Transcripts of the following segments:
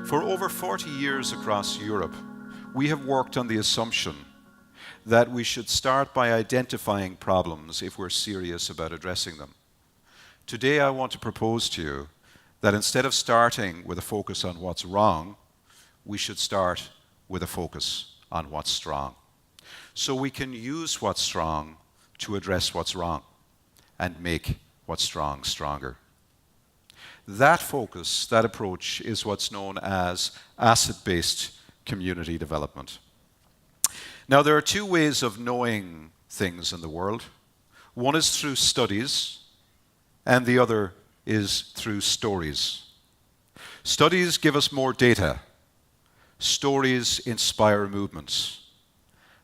For over 40 years across Europe, we have worked on the assumption that we should start by identifying problems if we're serious about addressing them. Today, I want to propose to you that instead of starting with a focus on what's wrong, we should start with a focus on what's strong. So we can use what's strong to address what's wrong and make what's strong stronger. That focus, that approach, is what's known as asset-based community development. Now, there are two ways of knowing things in the world. One is through studies, and the other is through stories. Studies give us more data. Stories inspire movements.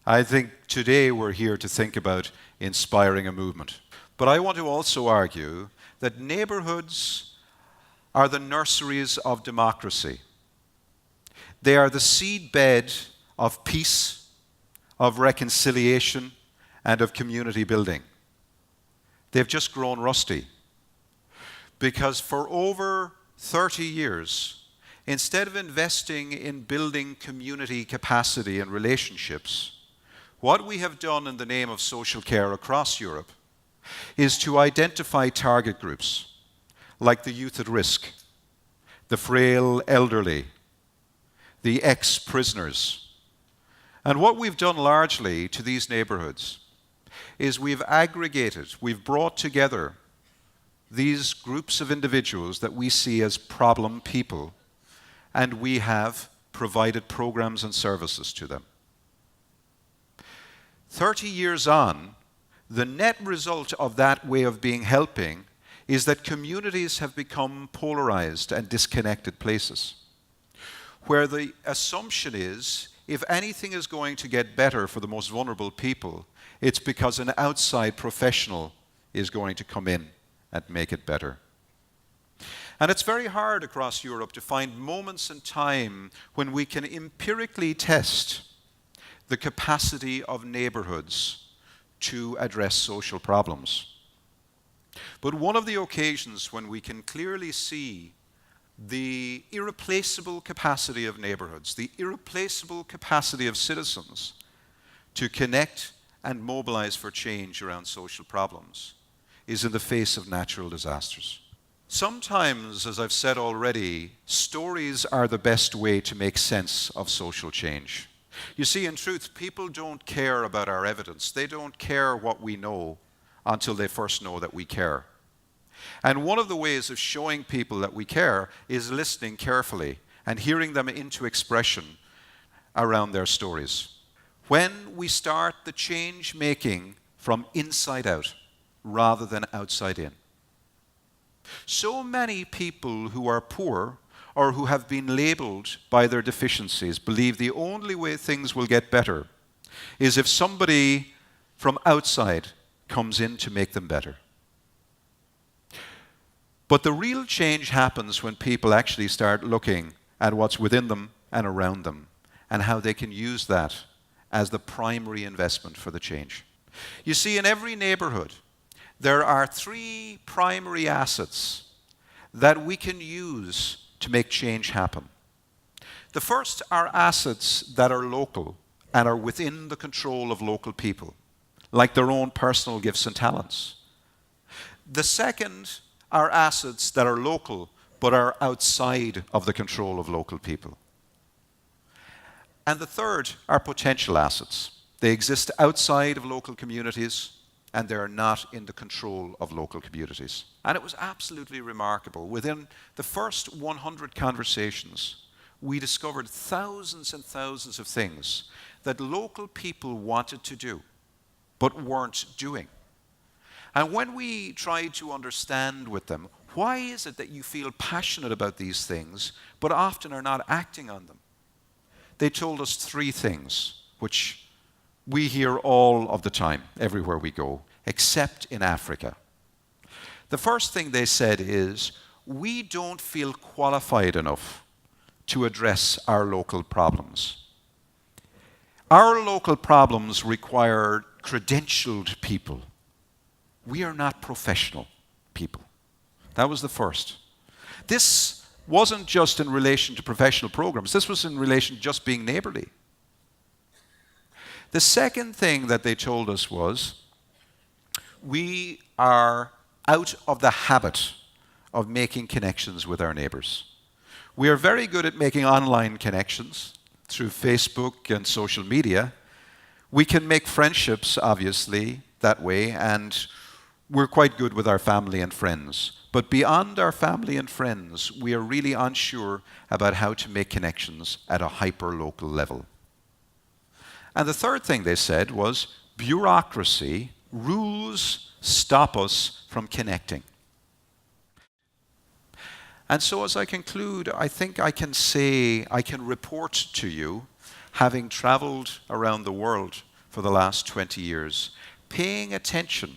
I think today we're here to think about inspiring a movement. But I want to also argue that neighborhoods are the nurseries of democracy. They are the seedbed of peace, of reconciliation, and of community building. They've just grown rusty. Because for over 30 years, instead of investing in building community capacity and relationships, what we have done in the name of social care across Europe is to identify target groups like the youth at risk, the frail elderly, the ex-prisoners. And what we've done largely to these neighborhoods is we've brought together these groups of individuals that we see as problem people, and we have provided programs and services to them. 30 years on, the net result of that way of helping is that communities have become polarized and disconnected places, where the assumption is if anything is going to get better for the most vulnerable people, it's because an outside professional is going to come in and make it better. And it's very hard across Europe to find moments in time when we can empirically test the capacity of neighborhoods to address social problems. But one of the occasions when we can clearly see the irreplaceable capacity of neighborhoods, the irreplaceable capacity of citizens to connect and mobilize for change around social problems is in the face of natural disasters. Sometimes, as I've said already, stories are the best way to make sense of social change. You see, in truth, people don't care about our evidence. They don't care what we know until they first know that we care. And one of the ways of showing people that we care is listening carefully and hearing them into expression around their stories. When we start the change making from inside out rather than outside in. So many people who are poor or who have been labeled by their deficiencies believe the only way things will get better is if somebody from outside comes in to make them better. But the real change happens when people actually start looking at what's within them and around them and how they can use that as the primary investment for the change. You see, in every neighborhood, there are three primary assets that we can use to make change happen. The first are assets that are local and are within the control of local people, like their own personal gifts and talents. The second are assets that are local but are outside of the control of local people. And the third are potential assets. They exist outside of local communities and they're not in the control of local communities. And it was absolutely remarkable. Within the first 100 conversations, we discovered thousands and thousands of things that local people wanted to do, but weren't doing. And when we tried to understand with them, why is it that you feel passionate about these things, but often are not acting on them? They told us three things, which we hear all of the time, everywhere we go, except in Africa. The first thing they said is, we don't feel qualified enough to address our local problems. Our local problems require credentialed people. We are not professional people. That was the first. This wasn't just in relation to professional programs. This was in relation to just being neighborly. The second thing that they told us was, we are out of the habit of making connections with our neighbors. We are very good at making online connections through Facebook and social media. We can make friendships, obviously, that way, and we're quite good with our family and friends. But beyond our family and friends, we are really unsure about how to make connections at a hyper-local level. And the third thing they said was, bureaucracy, rules stop us from connecting. And so as I conclude, I think I can report to you, having traveled around the world for the last 20 years, paying attention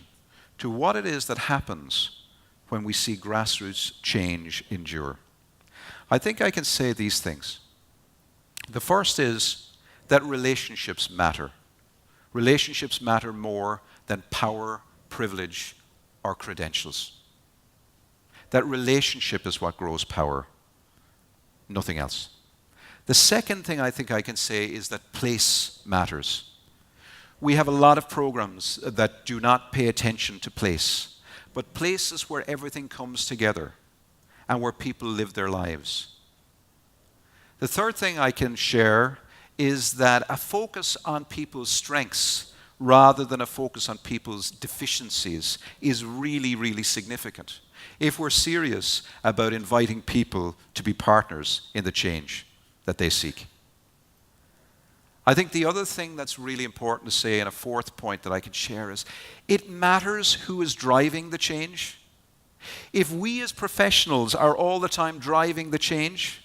to what it is that happens when we see grassroots change endure. I think I can say these things. The first is that relationships matter. Relationships matter more than power, privilege, or credentials. That relationship is what grows power, nothing else. The second thing I think I can say is that place matters. We have a lot of programs that do not pay attention to place, but places where everything comes together and where people live their lives. The third thing I can share is that a focus on people's strengths rather than a focus on people's deficiencies is really, really significant if we're serious about inviting people to be partners in the change that they seek. I think the other thing that's really important to say, and a fourth point that I can share, is it matters who is driving the change. If we as professionals are all the time driving the change,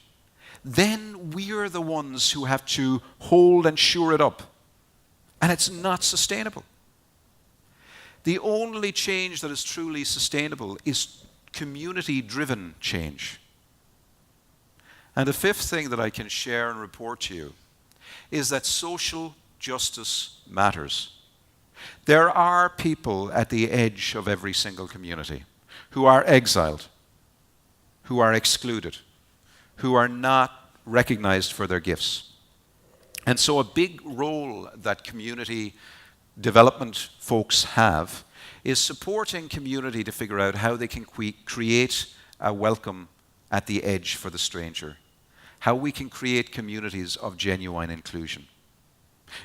then we're the ones who have to hold and shore it up. And it's not sustainable. The only change that is truly sustainable is community-driven change. And the fifth thing that I can share and report to you is that social justice matters. There are people at the edge of every single community who are exiled, who are excluded, who are not recognized for their gifts. And so a big role that community development folks have is supporting community to figure out how they can create a welcome at the edge for the stranger, how we can create communities of genuine inclusion.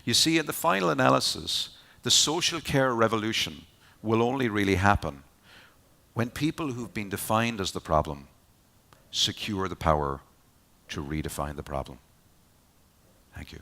You see, in the final analysis, the social care revolution will only really happen when people who've been defined as the problem secure the power to redefine the problem. Thank you.